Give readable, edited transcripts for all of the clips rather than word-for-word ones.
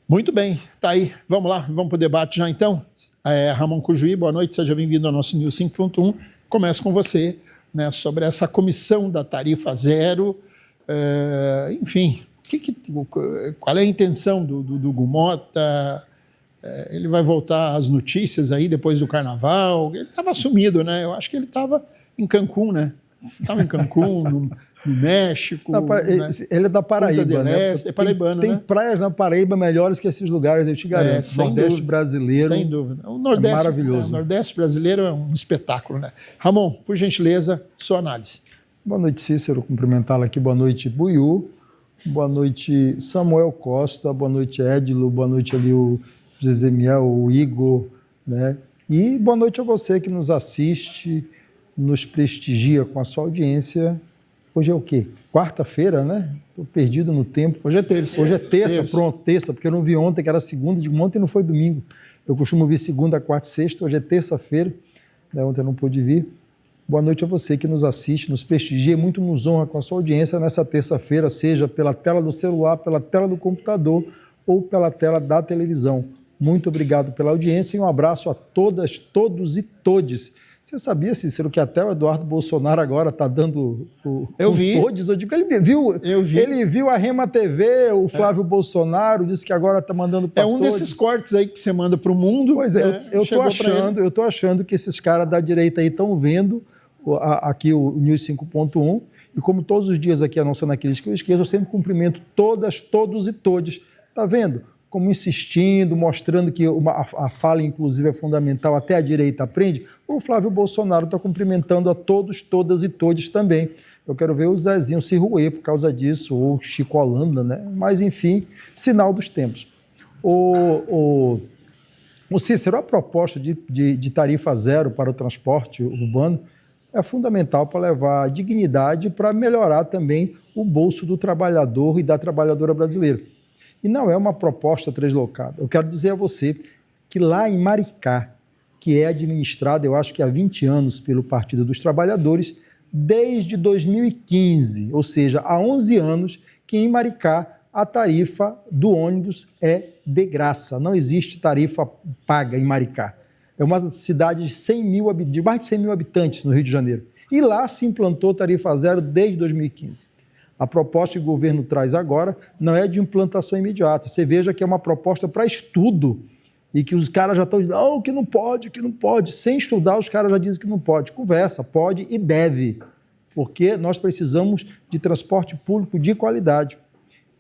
Muito bem, tá aí. Vamos lá, vamos para o debate já então. Ramon Cujuí, boa noite, seja bem-vindo ao nosso News 5.1. Começo com você, né, sobre essa comissão da tarifa zero. Enfim, qual é a intenção do Gumota? Ele vai voltar às notícias aí depois do Carnaval? Ele estava sumido, né? Eu acho que ele estava em Cancún, né? Estava em Cancún, no México. Né? Ele é da Paraíba, né? É paraibano, tem praias na Paraíba melhores que esses lugares, eu te garanto. Sem Nordeste dúvida, brasileiro. Sem dúvida. O Nordeste, é maravilhoso. O Nordeste brasileiro é um espetáculo, né? Ramon, por gentileza, sua análise. Boa noite, Cícero. Cumprimentá-lo aqui. Boa noite, Buiú. Boa noite, Samuel Costa. Boa noite, Edilo. Boa noite ali o Gesemiel, o Igor, né? E boa noite a você que nos assiste, nos prestigia com a sua audiência. Hoje é o quê? Quarta-feira, né? Estou perdido no tempo. Hoje é terça. Hoje é terça, pronto, terça, porque eu não vi ontem, que era segunda, ontem não foi domingo. Eu costumo vir segunda, quarta e sexta, hoje é terça-feira, né? Ontem eu não pude vir. Boa noite a você que nos assiste, nos prestigia, muito nos honra com a sua audiência nessa terça-feira, seja pela tela do celular, pela tela do computador ou pela tela da televisão. Muito obrigado pela audiência e um abraço a todas, todos e todes. Você sabia, Cícero, que até o Eduardo Bolsonaro agora está dando eu vi. Todes? Eu digo que ele viu. Eu vi. Ele viu a Rema TV, o Flávio Bolsonaro, disse que agora está mandando para todos. Desses cortes aí que você manda para o mundo. Pois é, eu estou achando que esses caras da direita aí estão vendo aqui o News 5.1 e como todos os dias aqui anunciando aqueles que eu esqueço, eu sempre cumprimento todas, todos e todes. Está vendo? Como insistindo, mostrando que a fala, inclusive, é fundamental, até a direita aprende, o Flávio Bolsonaro está cumprimentando a todos, todas e todes também. Eu quero ver o Zezinho se roer por causa disso, ou Chico Holanda, né? Mas, enfim, sinal dos tempos. O Cícero, a proposta de tarifa zero para o transporte urbano é fundamental para levar dignidade para melhorar também o bolso do trabalhador e da trabalhadora brasileira. E não é uma proposta translocada. Eu quero dizer a você que lá em Maricá, que é administrada, eu acho que há 20 anos pelo Partido dos Trabalhadores, desde 2015, ou seja, há 11 anos, que em Maricá a tarifa do ônibus é de graça. Não existe tarifa paga em Maricá. É uma cidade de mais de 100 mil habitantes no Rio de Janeiro. E lá se implantou tarifa zero desde 2015. A proposta que o governo traz agora não é de implantação imediata. Você veja que é uma proposta para estudo e que os caras já estão dizendo, não, que não pode, que não pode. Sem estudar, os caras já dizem que não pode. Conversa, pode e deve, porque nós precisamos de transporte público de qualidade.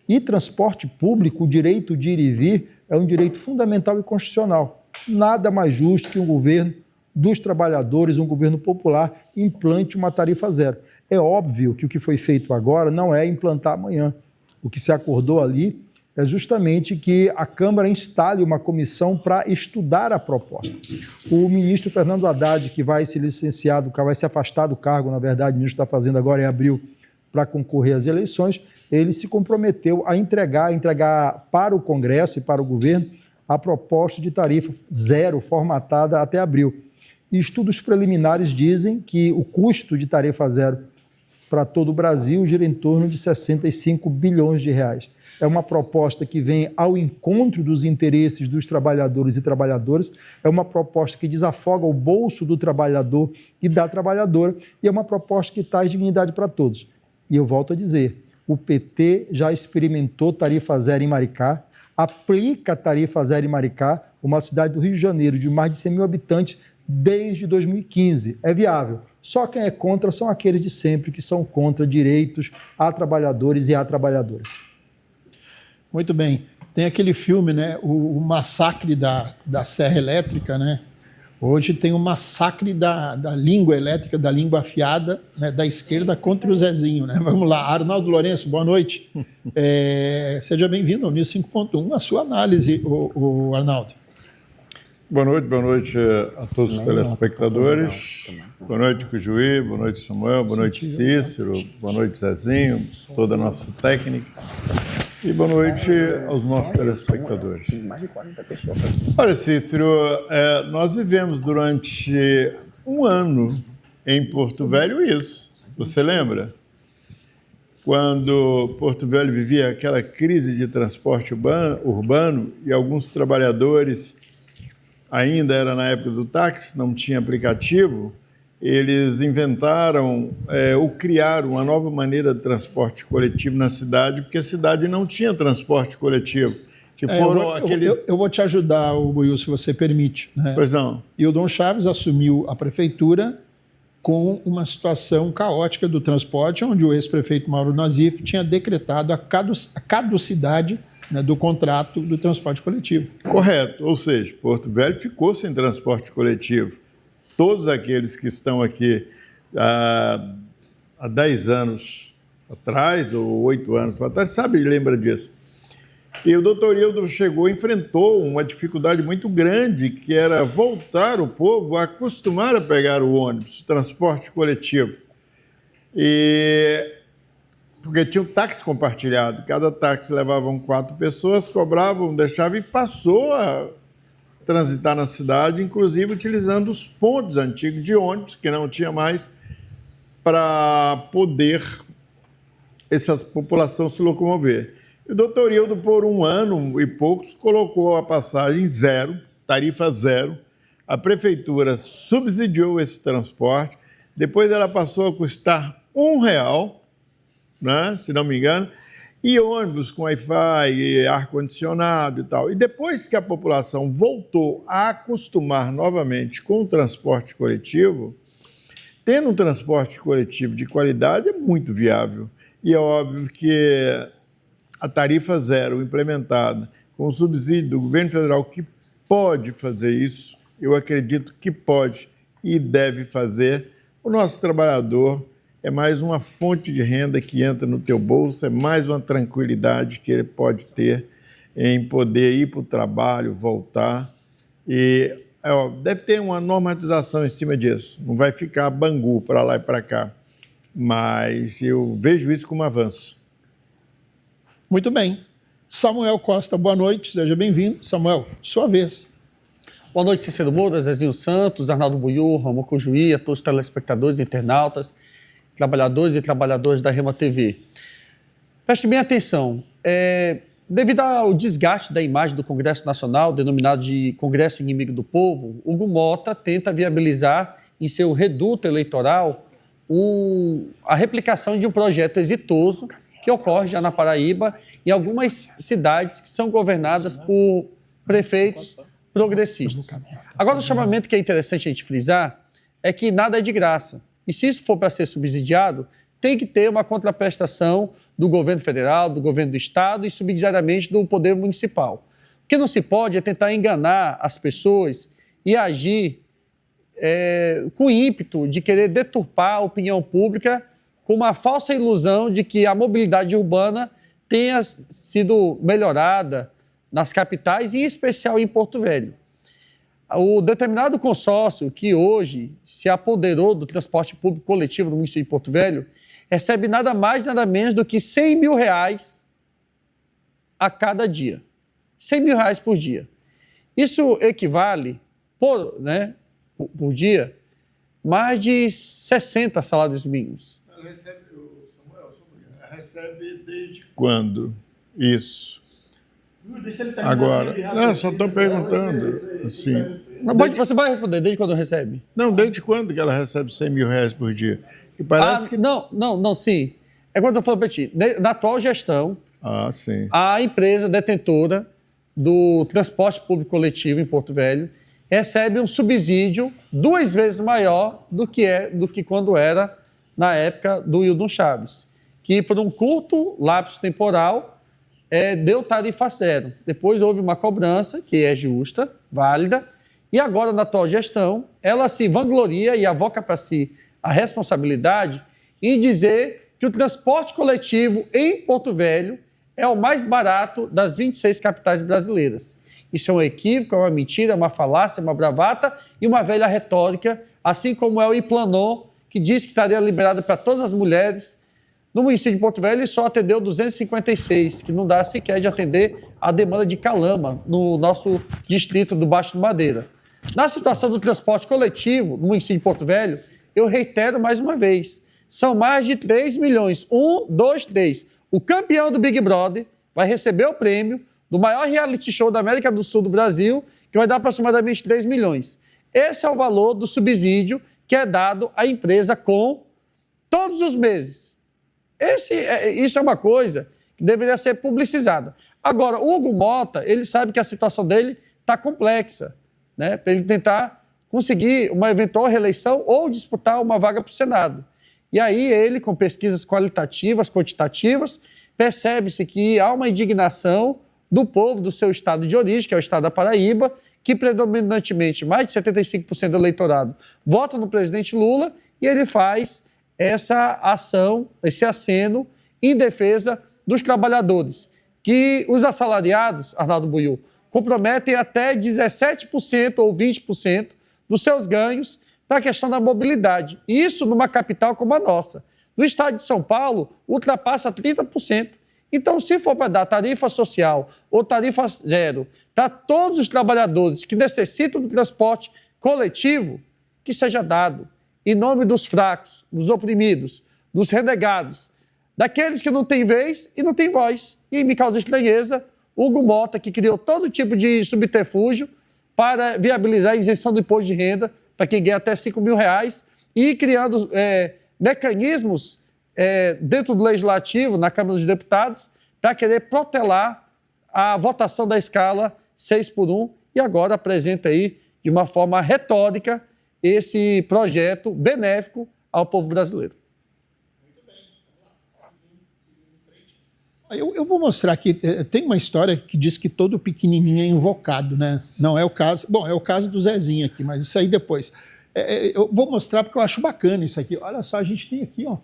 E transporte público, o direito de ir e vir, é um direito fundamental e constitucional. Nada mais justo que um governo dos trabalhadores, um governo popular, implante uma tarifa zero. É óbvio que o que foi feito agora não é implantar amanhã. O que se acordou ali é justamente que a Câmara instale uma comissão para estudar a proposta. O ministro Fernando Haddad, que vai se licenciar, vai se afastar do cargo, na verdade, o ministro está fazendo agora em abril para concorrer às eleições, ele se comprometeu a entregar para o Congresso e para o governo a proposta de tarifa zero formatada até abril. E estudos preliminares dizem que o custo de tarifa zero para todo o Brasil gira em torno de 65 bilhões de reais. É uma proposta que vem ao encontro dos interesses dos trabalhadores e trabalhadoras, é uma proposta que desafoga o bolso do trabalhador e da trabalhadora, e é uma proposta que traz dignidade para todos. E eu volto a dizer, o PT já experimentou tarifa zero em Maricá, aplica tarifa zero em Maricá, uma cidade do Rio de Janeiro de mais de 100 mil habitantes, desde 2015. É viável. Só quem é contra são aqueles de sempre que são contra direitos a trabalhadores e a trabalhadoras. Muito bem. Tem aquele filme, né? O massacre da Serra Elétrica, né? Hoje tem o massacre da língua elétrica, da língua afiada, né? Da esquerda contra o Zezinho, né? Vamos lá. Arnaldo Lourenço, boa noite. Seja bem-vindo ao News 5.1. A sua análise, o Arnaldo. Boa noite a todos os telespectadores. Boa noite, Cujuí, boa noite, Samuel, boa noite, Cícero, boa noite, Zezinho, toda a nossa técnica. E boa noite aos nossos telespectadores. Olha, Cícero, nós vivemos durante um ano em Porto Velho isso. Você lembra? quando Porto Velho vivia aquela crise de transporte urbano e alguns trabalhadores, ainda era na época do táxi, não tinha aplicativo, eles inventaram ou criaram uma nova maneira de transporte coletivo na cidade, porque a cidade não tinha transporte coletivo. Que foram eu vou te ajudar, Buiú, se você permite. Né? Pois não. Hildon Chaves assumiu a prefeitura com uma situação caótica do transporte, onde o ex-prefeito Mauro Nazif tinha decretado a caducidade, né, do contrato do transporte coletivo. Correto. Ou seja, Porto Velho ficou sem transporte coletivo. Todos aqueles que estão aqui há 10 anos atrás, ou 8 anos para trás, sabe e lembra disso. E o doutor Hildon enfrentou uma dificuldade muito grande, que era voltar o povo a acostumar a pegar o ônibus, o transporte coletivo. Porque tinha um táxi compartilhado, cada táxi levavam 4 pessoas, cobravam, deixavam e passou a transitar na cidade, inclusive utilizando os pontos antigos de ônibus, que não tinha mais, para poder essa população se locomover. O doutor Hildon, por 1 ano e poucos, colocou a passagem zero, tarifa zero. A prefeitura subsidiou esse transporte. Depois ela passou a custar R$1, né, se não me engano, e ônibus com Wi-Fi, ar-condicionado e tal. E depois que a população voltou a acostumar novamente com o transporte coletivo, tendo um transporte coletivo de qualidade é muito viável. E é óbvio que a tarifa zero implementada com o subsídio do governo federal, que pode fazer isso, eu acredito que pode e deve fazer, o nosso trabalhador é mais uma fonte de renda que entra no teu bolso, é mais uma tranquilidade que ele pode ter em poder ir para o trabalho, voltar. E deve ter uma normatização em cima disso, não vai ficar bangu para lá e para cá, mas eu vejo isso como um avanço. Muito bem. Samuel Costa, boa noite, seja bem-vindo. Samuel, sua vez. Boa noite, Cícero Moura, Zezinho Santos, Arnaldo Buiú, Ramon Cujuí, a todos os telespectadores, internautas, trabalhadores e trabalhadoras da Rema TV. Preste bem atenção. Devido ao desgaste da imagem do Congresso Nacional, denominado de Congresso Inimigo do Povo, Hugo Mota tenta viabilizar em seu reduto eleitoral a replicação de um projeto exitoso que ocorre já na Paraíba, em algumas cidades que são governadas por prefeitos progressistas. Agora, o chamamento que é interessante a gente frisar é que nada é de graça. E se isso for para ser subsidiado, tem que ter uma contraprestação do governo federal, do governo do estado e, subsidiariamente, do poder municipal. O que não se pode é tentar enganar as pessoas e agir com ímpeto de querer deturpar a opinião pública com uma falsa ilusão de que a mobilidade urbana tenha sido melhorada nas capitais, e em especial em Porto Velho. O determinado consórcio que hoje se apoderou do transporte público coletivo no município de Porto Velho recebe nada mais, nada menos do que R$100 mil a cada dia. R$100 mil por dia. Isso equivale, por dia, mais de 60 salários mínimos. Recebe desde quando isso? Agora, não, só estou perguntando. Assim, você vai responder, desde quando recebe? Não, desde quando que ela recebe R$100 mil por dia? E parece que... Não, sim. É quando eu falo para ti, na atual gestão, sim, a empresa detentora do transporte público coletivo em Porto Velho recebe um subsídio 2 vezes maior do que quando era na época do Hildon Chaves, que por um curto lapso temporal deu tarifa zero. Depois houve uma cobrança, que é justa, válida, e agora, na atual gestão, ela se vangloria e avoca para si a responsabilidade em dizer que o transporte coletivo em Porto Velho é o mais barato das 26 capitais brasileiras. Isso é um equívoco, é uma mentira, é uma falácia, é uma bravata e uma velha retórica, assim como é o Iplanon, que diz que estaria liberado para todas as mulheres. No município de Porto Velho, só atendeu 256, que não dá sequer de atender a demanda de Calama, no nosso distrito do Baixo do Madeira. Na situação do transporte coletivo no município de Porto Velho, eu reitero mais uma vez, são mais de 3 milhões. 1, 2, 3. O campeão do Big Brother vai receber o prêmio do maior reality show da América do Sul do Brasil, que vai dar aproximadamente 3 milhões. Esse é o valor do subsídio que é dado à empresa com todos os meses. Isso é uma coisa que deveria ser publicizada. Agora, o Hugo Mota, ele sabe que a situação dele está complexa, né? Para ele tentar conseguir uma eventual reeleição ou disputar uma vaga para o Senado. E aí ele, com pesquisas qualitativas, quantitativas, percebe-se que há uma indignação do povo do seu estado de origem, que é o estado da Paraíba, que predominantemente, mais de 75% do eleitorado vota no presidente Lula, e ele faz essa ação, esse aceno em defesa dos trabalhadores, que os assalariados, Arnaldo Buiú, comprometem até 17% ou 20% dos seus ganhos para a questão da mobilidade. Isso numa capital como a nossa. No estado de São Paulo, ultrapassa 30%. Então, se for para dar tarifa social ou tarifa zero para todos os trabalhadores que necessitam do transporte coletivo, que seja dado em nome dos fracos, dos oprimidos, dos renegados, daqueles que não têm vez e não têm voz. E me causa estranheza, Hugo Mota, que criou todo tipo de subterfúgio para viabilizar a isenção do imposto de renda para quem ganha até R$5.000 e criando mecanismos dentro do Legislativo, na Câmara dos Deputados, para querer protelar a votação da escala 6x1 e agora apresenta aí, de uma forma retórica, esse projeto benéfico ao povo brasileiro. Eu vou mostrar aqui, tem uma história que diz que todo pequenininho é invocado, né? Não é o caso, bom, é o caso do Zezinho aqui, mas isso aí depois. Eu vou mostrar porque eu acho bacana isso aqui. Olha só, a gente tem aqui, ó,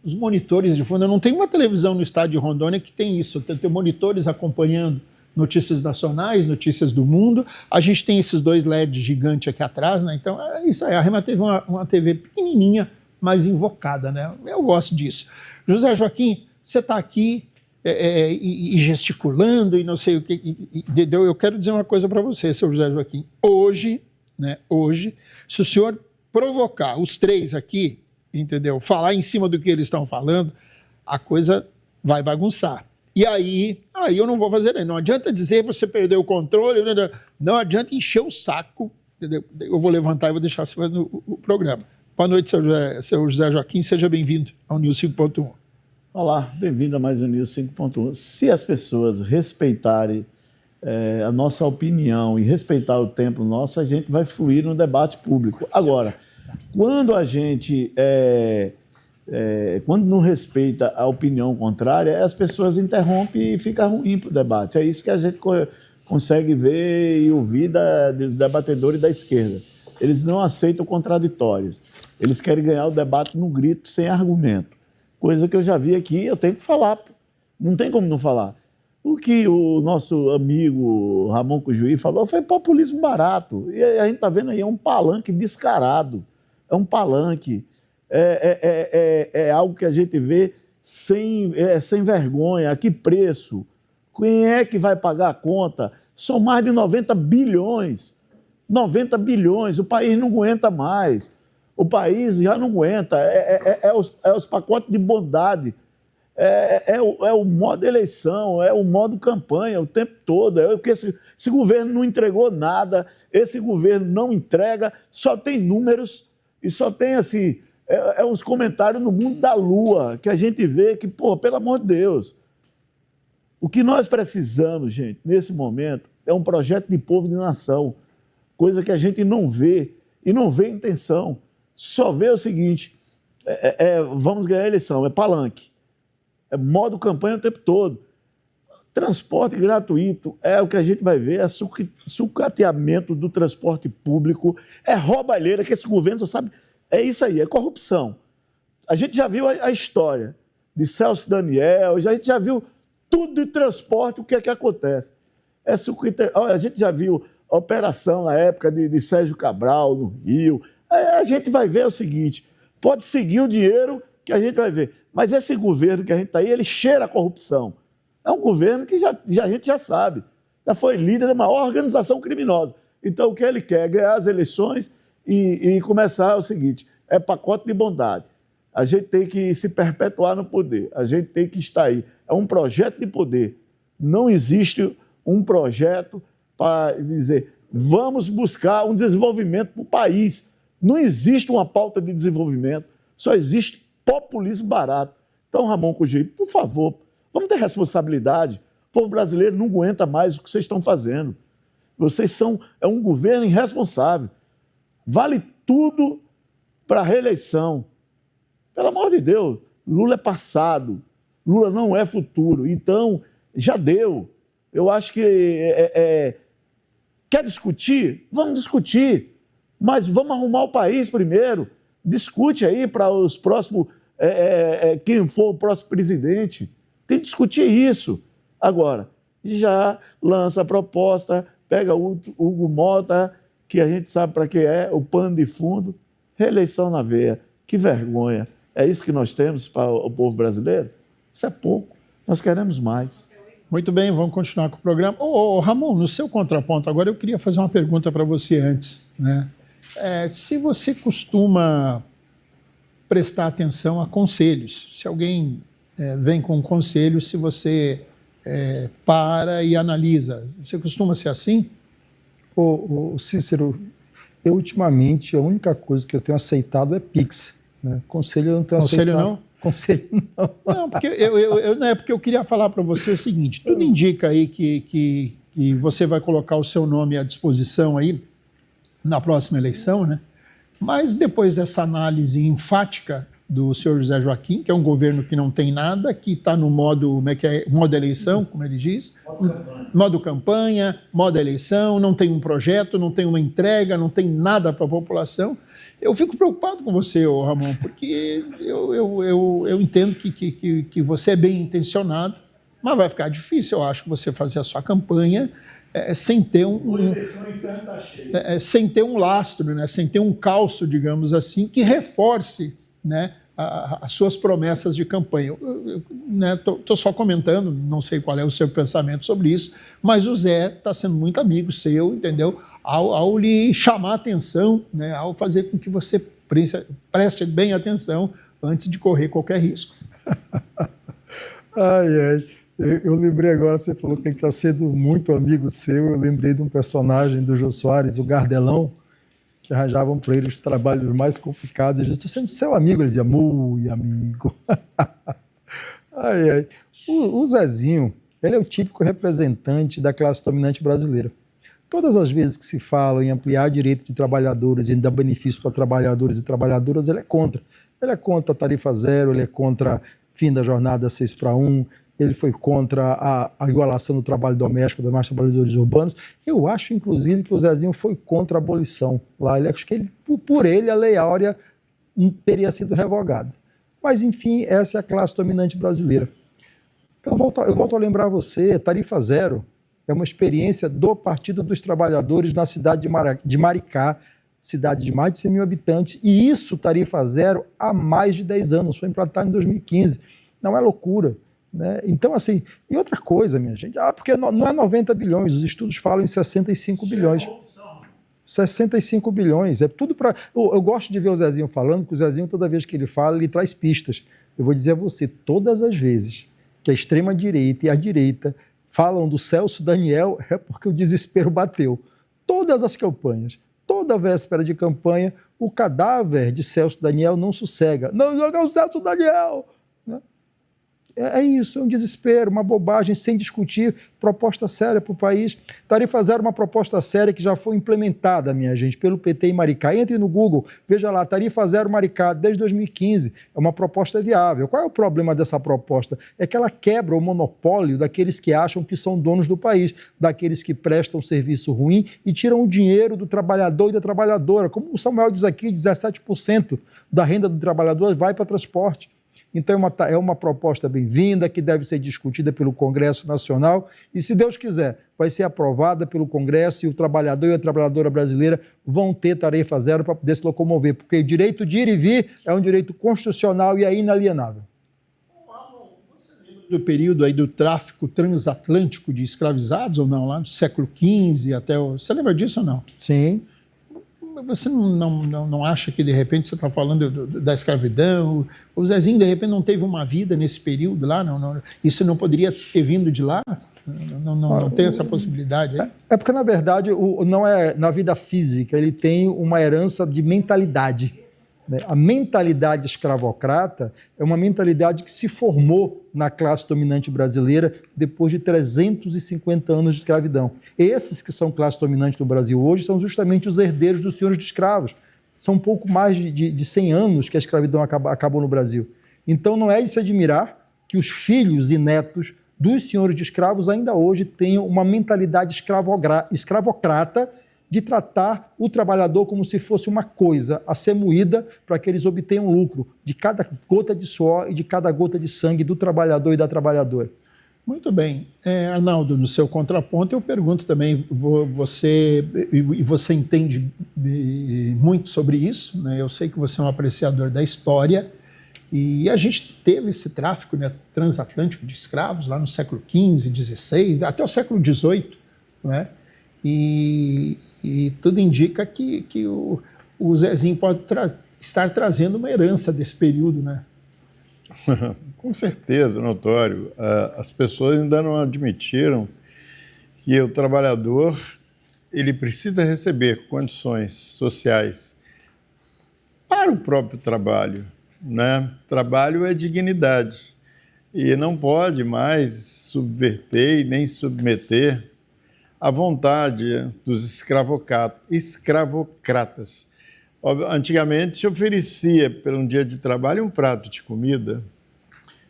os monitores de fundo. Eu não tenho uma televisão no estado de Rondônia que tem isso. Tem monitores acompanhando notícias nacionais, notícias do mundo. A gente tem esses dois LEDs gigantes aqui atrás, né? Então, é isso aí. A Rema teve uma TV pequenininha, mas invocada, né? Eu gosto disso. José Joaquim, você está aqui e gesticulando e não sei o que. Entendeu? Eu quero dizer uma coisa para você, seu José Joaquim. Hoje, se o senhor provocar os três aqui, entendeu? Falar em cima do que eles estão falando, a coisa vai bagunçar. E aí eu não vou fazer nem. Não adianta dizer que você perdeu o controle, não adianta encher o saco, entendeu? Eu vou levantar e vou deixar você fazer o programa. Boa noite, seu José Joaquim, seja bem-vindo ao News 5.1. Olá, bem-vindo a mais um News 5.1. Se as pessoas respeitarem a nossa opinião e respeitar o tempo nosso, a gente vai fluir no debate público. Agora, quando a gente quando não respeita a opinião contrária, as pessoas interrompem e fica ruim para o debate. É isso que a gente consegue ver e ouvir dos debatedores da esquerda. Eles não aceitam contraditórios. Eles querem ganhar o debate no grito, sem argumento. Coisa que eu já vi aqui, eu tenho que falar. Não tem como não falar. O que o nosso amigo Ramon Cujuí falou foi populismo barato. E a gente está vendo aí, é um palanque descarado. É um palanque. É algo que a gente vê sem vergonha. A que preço? Quem é que vai pagar a conta? São mais de 90 bilhões. 90 bilhões. O país não aguenta mais. O país já não aguenta. Os pacotes de bondade. É o modo eleição, é o modo campanha o tempo todo. Porque esse governo não entregou nada, esse governo não entrega, só tem números e só tem assim, uns comentários no mundo da lua que a gente vê que, pô, pelo amor de Deus. O que nós precisamos, gente, nesse momento, é um projeto de povo e de nação, coisa que a gente não vê e não vê intenção. Só vê o seguinte, vamos ganhar a eleição, é palanque. É modo campanha o tempo todo. Transporte gratuito é o que a gente vai ver, é sucateamento do transporte público, é roubalheira, que esse governo só sabe. É isso aí, é corrupção. A gente já viu a história de Celso Daniel, a gente já viu tudo de transporte, o que é que acontece. Olha, a gente já viu a operação na época de Sérgio Cabral, no Rio. A gente vai ver o seguinte, pode seguir o dinheiro que a gente vai ver. Mas esse governo que a gente está aí, ele cheira a corrupção. É um governo que a gente já sabe. Já foi líder da maior organização criminosa. Então, o que ele quer é ganhar as eleições e começar o seguinte, é pacote de bondade. A gente tem que se perpetuar no poder. A gente tem que estar aí. É um projeto de poder. Não existe um projeto para dizer vamos buscar um desenvolvimento para o país. Não existe uma pauta de desenvolvimento. Só existe populismo barato. Então, Ramon Cujuí, por favor, vamos ter responsabilidade. O povo brasileiro não aguenta mais o que vocês estão fazendo. É um governo irresponsável. Vale tudo para a reeleição. Pelo amor de Deus, Lula é passado. Lula não é futuro. Então, já deu. Eu acho que quer discutir? Vamos discutir. Mas vamos arrumar o país primeiro. Discute aí para os próximos, quem for o próximo presidente. Tem que discutir isso. Agora, já lança a proposta, pega o Hugo Mota, que a gente sabe para que é, o pano de fundo, reeleição na veia. Que vergonha. É isso que nós temos para o povo brasileiro? Isso é pouco. Nós queremos mais. Muito bem, vamos continuar com o programa. Ramon, no seu contraponto, agora eu queria fazer uma pergunta para você antes, né? Se você costuma prestar atenção a conselhos, se alguém vem com um conselho, se você para e analisa, você costuma ser assim? Cícero, eu ultimamente, a única coisa que eu tenho aceitado é Pix. Né? Conselho eu não tenho aceitado. Conselho não? Conselho não. Não, porque eu queria falar para você o seguinte, tudo indica aí que você vai colocar o seu nome à disposição aí na próxima eleição, né? Mas depois dessa análise enfática do senhor José Joaquim, que é um governo que não tem nada, que está no modo, modo eleição, como ele diz, modo campanha, modo eleição, não tem um projeto, não tem uma entrega, não tem nada para a população. Eu fico preocupado com você, Ramon, porque eu entendo que você é bem intencionado, mas vai ficar difícil, eu acho, você fazer a sua campanha sem ter sem ter um lastro, né? Sem ter um calço, digamos assim, que reforce, né, as suas promessas de campanha. Estou só comentando, não sei qual é o seu pensamento sobre isso, mas o Zé está sendo muito amigo seu, entendeu? Ao lhe chamar a atenção, né, ao fazer com que você preste bem atenção antes de correr qualquer risco. Eu lembrei agora, você falou que ele está sendo muito amigo seu, eu lembrei de um personagem do Jô Soares, o Gardelão, que arranjavam para ele os trabalhos mais complicados. Ele dizia, estou sendo seu amigo. Ele dizia, muito amigo. O Zezinho, ele é o típico representante da classe dominante brasileira. Todas as vezes que se fala em ampliar direito de trabalhadores e em dar benefício para trabalhadores e trabalhadoras, ele é contra. Ele é contra a tarifa zero, ele é contra fim da jornada 6-1, ele foi contra a igualação do trabalho doméstico dos mais trabalhadores urbanos. Eu acho, inclusive, que o Zezinho foi contra a abolição lá. Acho que por ele a Lei Áurea teria sido revogada. Mas, enfim, essa é a classe dominante brasileira. Eu volto a lembrar você, tarifa zero é uma experiência do Partido dos Trabalhadores na cidade de Maricá, cidade de mais de 100 mil habitantes, e isso, tarifa zero, há mais de 10 anos, foi implantado em 2015. Não é loucura. Né? Então, assim, e outra coisa, minha gente, porque não é 90 bilhões, os estudos falam em 65 bilhões. 65 bilhões, é tudo para... Eu gosto de ver o Zezinho falando, porque o Zezinho, toda vez que ele fala, ele traz pistas. Eu vou dizer a você, todas as vezes que a extrema-direita e a direita falam do Celso Daniel, é porque o desespero bateu. Todas as campanhas, toda véspera de campanha, o cadáver de Celso Daniel não sossega. Não joga o Celso Daniel! É isso, é um desespero, uma bobagem, sem discutir, proposta séria para o país. Tarifa zero é uma proposta séria que já foi implementada, minha gente, pelo PT em Maricá. Entre no Google, veja lá, tarifa zero Maricá, desde 2015. É uma proposta viável. Qual é o problema dessa proposta? É que ela quebra o monopólio daqueles que acham que são donos do país, daqueles que prestam serviço ruim e tiram o dinheiro do trabalhador e da trabalhadora. Como o Samuel diz aqui, 17% da renda do trabalhador vai para transporte. Então é uma proposta bem-vinda, que deve ser discutida pelo Congresso Nacional e, se Deus quiser, vai ser aprovada pelo Congresso e o trabalhador e a trabalhadora brasileira vão ter tarifa zero para poder se locomover, porque o direito de ir e vir é um direito constitucional e é inalienável. Você lembra do período aí do tráfico transatlântico de escravizados ou não, lá do século XV até o... Você lembra disso ou não? Sim. você não acha que, de repente, você está falando da escravidão? O Zezinho, de repente, não teve uma vida nesse período lá? Isso não poderia ter vindo de lá? Não tem essa possibilidade aí? É porque, na verdade, não é na vida física, ele tem uma herança de mentalidade. Né? A mentalidade escravocrata é uma mentalidade que se formou na classe dominante brasileira depois de 350 anos de escravidão. Esses que são classe dominante no Brasil hoje são justamente os herdeiros dos senhores de escravos. São um pouco mais de 100 anos que a escravidão acabou no Brasil. Então não é de se admirar que os filhos e netos dos senhores de escravos ainda hoje tenham uma mentalidade escravocrata de tratar o trabalhador como se fosse uma coisa a ser moída para que eles obtenham lucro de cada gota de suor e de cada gota de sangue do trabalhador e da trabalhadora. Muito bem. Arnaldo, no seu contraponto, eu pergunto também, você entende muito sobre isso, né? Eu sei que você é um apreciador da história, e a gente teve esse tráfico, né, transatlântico de escravos lá no século XV, XVI, até o século XVIII, né? E tudo indica que o Zezinho pode estar trazendo uma herança desse período, né? Com certeza, notório. As pessoas ainda não admitiram que o trabalhador ele precisa receber condições sociais para o próprio trabalho, né? Trabalho é dignidade e não pode mais subverter e nem submeter a vontade dos escravocratas. Antigamente se oferecia, por um dia de trabalho, um prato de comida.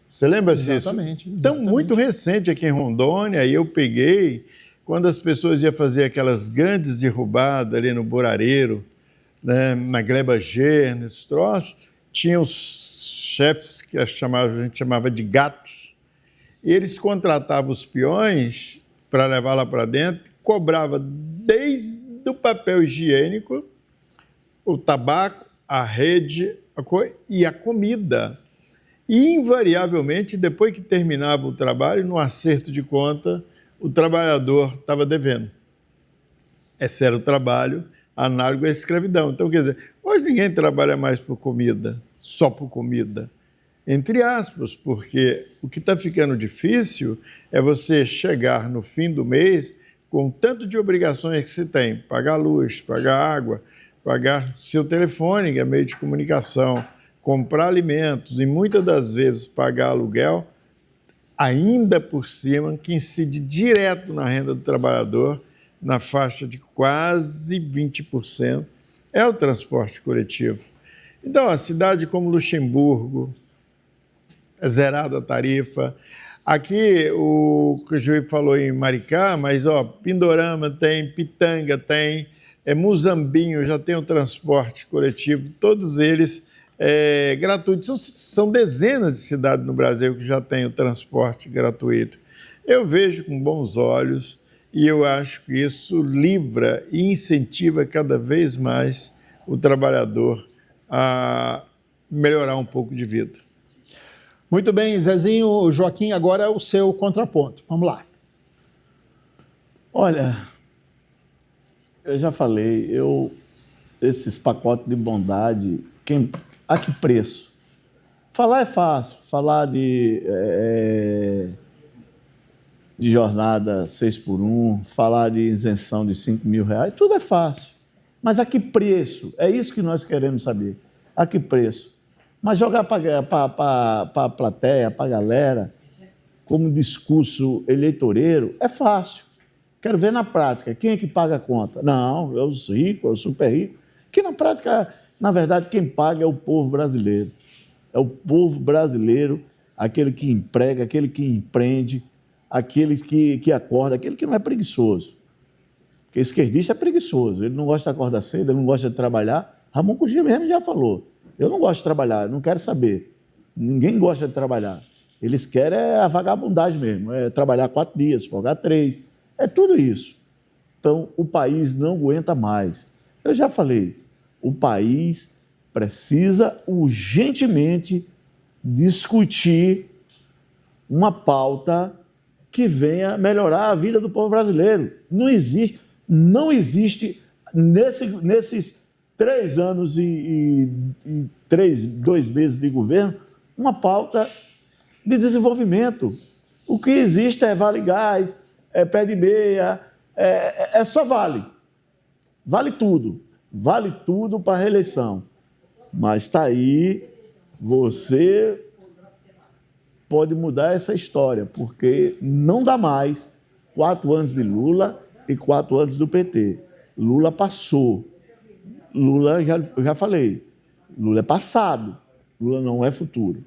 Você lembra disso? Exatamente. Então, muito recente aqui em Rondônia, eu peguei, quando as pessoas iam fazer aquelas grandes derrubadas ali no Burareiro, né, na Gleba G, nesses troços, tinha os chefes que a gente chamava de gatos, e eles contratavam os peões para levar lá para dentro, cobrava desde o papel higiênico, o tabaco, a rede e a comida. E, invariavelmente, depois que terminava o trabalho, no acerto de conta, o trabalhador estava devendo. Esse era o trabalho análogo à escravidão. Então, quer dizer, hoje ninguém trabalha mais por comida, só por comida. Entre aspas, porque o que está ficando difícil é você chegar no fim do mês com o tanto de obrigações que se tem, pagar luz, pagar água, pagar seu telefone, que é meio de comunicação, comprar alimentos e muitas das vezes pagar aluguel, ainda por cima, que incide direto na renda do trabalhador, na faixa de quase 20%, é o transporte coletivo. Então, a cidade como Luxemburgo, é zerada a tarifa. Aqui, o Juí falou em Maricá, mas Pindorama tem, Pitanga tem, Muzambinho já tem o transporte coletivo, todos eles gratuitos. São dezenas de cidades no Brasil que já têm o transporte gratuito. Eu vejo com bons olhos e eu acho que isso livra e incentiva cada vez mais o trabalhador a melhorar um pouco de vida. Muito bem, Zezinho. Joaquim, agora é o seu contraponto. Vamos lá. Olha, eu já falei, esses pacotes de bondade, a que preço? Falar é fácil, falar de jornada 6x1, falar de isenção de R$5.000, tudo é fácil. Mas a que preço? É isso que nós queremos saber. A que preço? Mas jogar para a plateia, para a galera, como discurso eleitoreiro, é fácil. Quero ver na prática. Quem é que paga a conta? Não, é os ricos, é o super rico. Que na prática, na verdade, quem paga é o povo brasileiro. É o povo brasileiro, aquele que emprega, aquele que empreende, aquele que acorda, aquele que não é preguiçoso. Porque esquerdista é preguiçoso. Ele não gosta de acordar cedo, ele não gosta de trabalhar. Ramon Cugê mesmo já falou. Eu não gosto de trabalhar, não quero saber. Ninguém gosta de trabalhar. Eles querem a vagabundagem mesmo, trabalhar 4 dias, folgar 3. É tudo isso. Então, o país não aguenta mais. Eu já falei, o país precisa urgentemente discutir uma pauta que venha melhorar a vida do povo brasileiro. Não existe nesses 3 anos e 2 meses de governo, uma pauta de desenvolvimento. O que existe é Vale Gás, é pé de meia, é só Vale. Vale tudo para a reeleição. Mas está aí, você pode mudar essa história, porque não dá mais 4 anos de Lula e 4 anos do PT. Lula passou. Lula, eu já falei, Lula é passado. Lula não é futuro.